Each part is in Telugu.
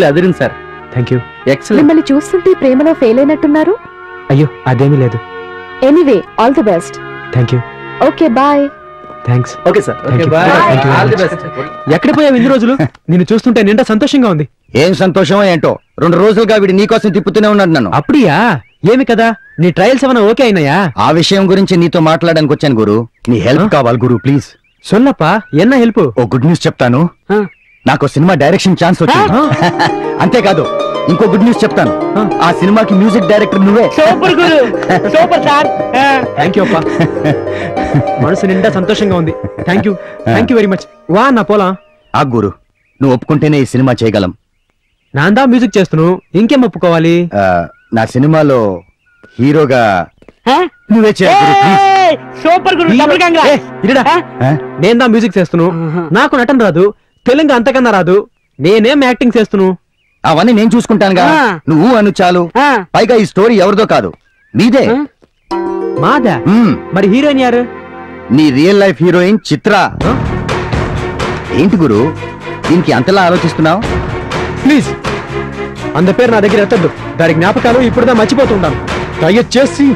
Adirindi sir. Thank you. Excellent. మిమ్మల్ని చూస్తుంటే ప్రేమలో ఫెయిల్ అయినట్టున్నారు. అయ్యో అదేమీ లేదు. Anyway all the best. Thank you. Okay bye. Thanks. Okay sir. Thank okay you. Bye. Thank you very all the much. Best. ఎక్కడ పోయావు ఇన్ని రోజులు? నిన్ను చూస్తుంటే నిండా సంతోషంగా ఉంది. ఏం సంతోషమో ఏంటో 2 రోజులుగా వీడి నీకోసం తిప్పుతూనే ఉన్నాడు నన్ను. అప్పుడియా? ఏమి కదా నీ ట్రయల్స్ ఏమైనా ఓకే అయినాయా? ఆ విషయం గురించి నీతో మాట్లాడడానికి వచ్చాను గురు. నీ హెల్ప్ కావాలి గురు ప్లీజ్. సొల్లప్పా ఎన్న హెల్ప్? ఓ గుడ్ న్యూస్ చెప్తాను. నాకు సినిమా డైరెక్షన్ ఛాన్స్ వచ్చింది. అంతేకాదు ఇంకో గుడ్ న్యూస్ చెప్తాను. ఆ సినిమాకి మ్యూజిక్ డైరెక్టర్ నువ్వే. Super Guru. Super sir. Thank you అప్పా. మనసు నిండా సంతోషంగా ఉంది. Thank you. Thank you very much. వా నా పోలా. ఆ గురు నువ్వు ఒప్పుకుంటేనే ఈ సినిమా చేయగలం. నాందా మ్యూజిక్ చేస్తున్నావు, ఇంకేం ఒప్పుకోవాలి? నా సినిమాలో హీరోగా నువ్వే చేయాలి గురు ప్లీజ్. Super Guru. డబుల్ కంగ్రా. నేను దా మ్యూజిక్ చేస్తున్నావు, నాకు నటన రాదు, తెలుగు అంతకన్నా రాదు, నేనేం యాక్టింగ్ చేస్తున్నావు? అవన్నీ నేను చూసుకుంటానుగా. నువ్వు అను చాలు. పైగా ఈ స్టోరీ ఎవరిదో కాదు నీదే. మాదా? మరి హీరోయిన్ యారు? నీ రియల్ లైఫ్ హీరోయిన్ చిత్ర. ఏంటి గురు దీనికి అంతలా ఆలోచిస్తున్నావు? ప్లీజ్ అంత పేరు నా దగ్గర ఎత్తద్దు. దాని జ్ఞాపకాలు ఇప్పుడుదా మర్చిపోతుంటాను. దయచేసి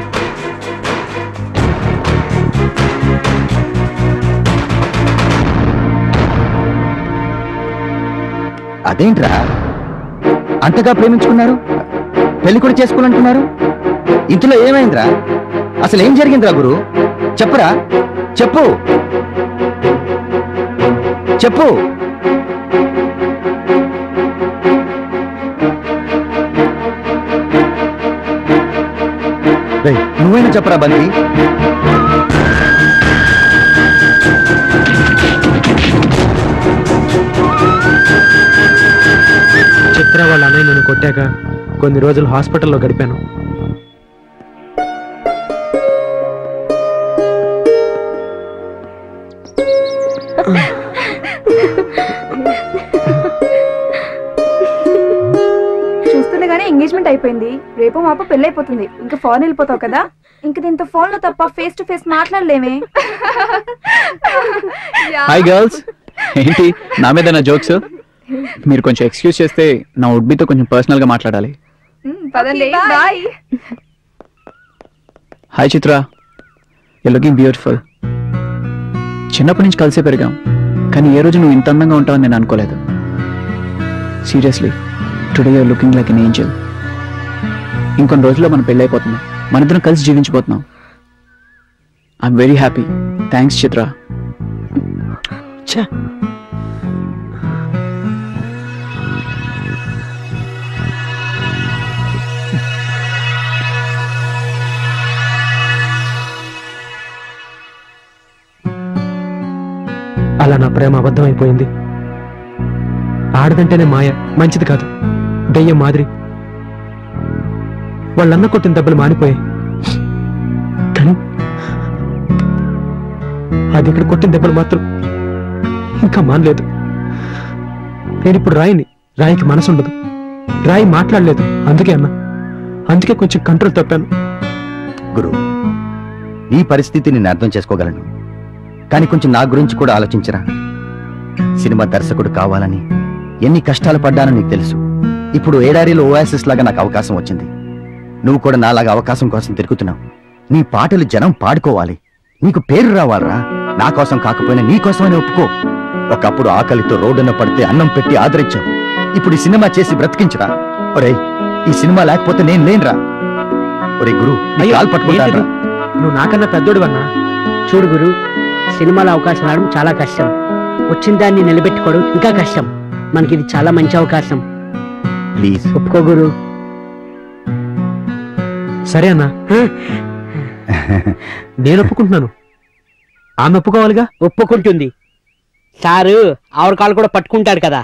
అదేంట్రా అంతగా ప్రేమించుకున్నారు, పెళ్లి కూడా చేసుకోవాలంటున్నారు. ఇంతలో ఏమైందిరా? అసలు ఏం జరిగిందిరా గురు? చెప్పరా, చెప్పు చెప్పు. రేయ్, నువ్వైనా చెప్పరా బంతి. చిత్ర వాళ్ళ అన్నయ్య నన్ను కొట్టాక కొన్ని రోజులు హాస్పిటల్లో గడిపాను. చూస్తుండగానే ఎంగేజ్మెంట్ అయిపోయింది. రేపు మాప పెళ్ళైపోతుంది. ఇంకా ఫారెన్ వెళ్ళిపోతావు కదా. ఇంక దీంతో ఫోన్ లో తప్ప ఫేస్ టు ఫేస్ మాట్లాడలేమే. Hi girls. ఏంటి నా మీద నా జోక్స్? మీరు కొంచెం ఎక్స్క్యూజ్ చేస్తే నా ఉడ్బీతో కొంచెం పర్సనల్ గా మాట్లాడాలి. పదండి. Bye. Hi Chitra, you looking beautiful. చిన్నప్పటి నుంచి కలిసే పెరిగాం, కానీ ఏ రోజు నువ్వు ఇంత అందంగా ఉంటావని నేను అనుకోలేదు. Seriously today you're looking like an angel. ఇంకొన్ని రోజుల్లో మనం పెళ్ళి అయిపోతున్నాం, మన ఇద్దరం కలిసి జీవించబోతున్నాం. I'm very happy. Thanks Chitra. అలా నా ప్రేమ అబద్ధం అయిపోయింది. ఆడదంటేనే మాయ, మంచిది కాదు, దెయ్యం మాదిరి. వాళ్ళన్న కొట్టిన దెబ్బలు మానిపోయాయి, కానీ అది ఇక్కడ కొట్టిన దెబ్బలు మాత్రం ఇంకా మానలేదు. నేను ఇప్పుడు రాయిని, రాయికి మనసు ఉండదు, రాయి మాట్లాడలేదు. అందుకే అన్నా, అందుకే కొంచెం కంట్రోల్ తప్పాను. గురు నీ పరిస్థితి నేను అర్థం చేసుకోగలను, కానీ కొంచెం నా గురించి కూడా ఆలోచించరా. సినిమా దర్శకుడు కావాలని ఎన్ని కష్టాలు పడ్డానో నీకు తెలుసు. ఇప్పుడు ఏడారిలో ఓయాసిస్ లాగా నాకు అవకాశం వచ్చింది. నువ్వు కూడా నాలాగా అవకాశం కోసం తిరుగుతున్నావు. నీ పాటలు జనం పాడుకోవాలి, నీకు పేరు రావాలరా. నా కోసం కాకపోయినా నీ కోసమని ఒప్పుకో. ఒకప్పుడు ఆకలితో రోడ్డున పడితే అన్నం పెట్టి ఆదరించావు. ఇప్పుడు ఈ సినిమా చేసి బ్రతికించరా. ఒరే ఈ సినిమా లేకపోతే నేను లేనురా. ఒరే గురు కాలు పట్టుకుంటాను. నువ్వు నాకన్నా పెద్దోడు అన్నా. చూడు గురు, సినిమాలో అవకాశం రావడం చాలా కష్టం, వచ్చిన దాన్ని నిలబెట్టుకోవడం ఇంకా కష్టం. మనకి ఇది చాలా మంచి అవకాశం. ప్లీజ్ ఒప్పుకో గురు. సరే అన్నా, నేను ఒప్పుకుంటున్నాను. ఆమె ఒప్పుకోవాలిగా. ఒప్పుకుంటుంది. సారు ఆవిడ కాలు కూడా పట్టుకుంటాడు కదా.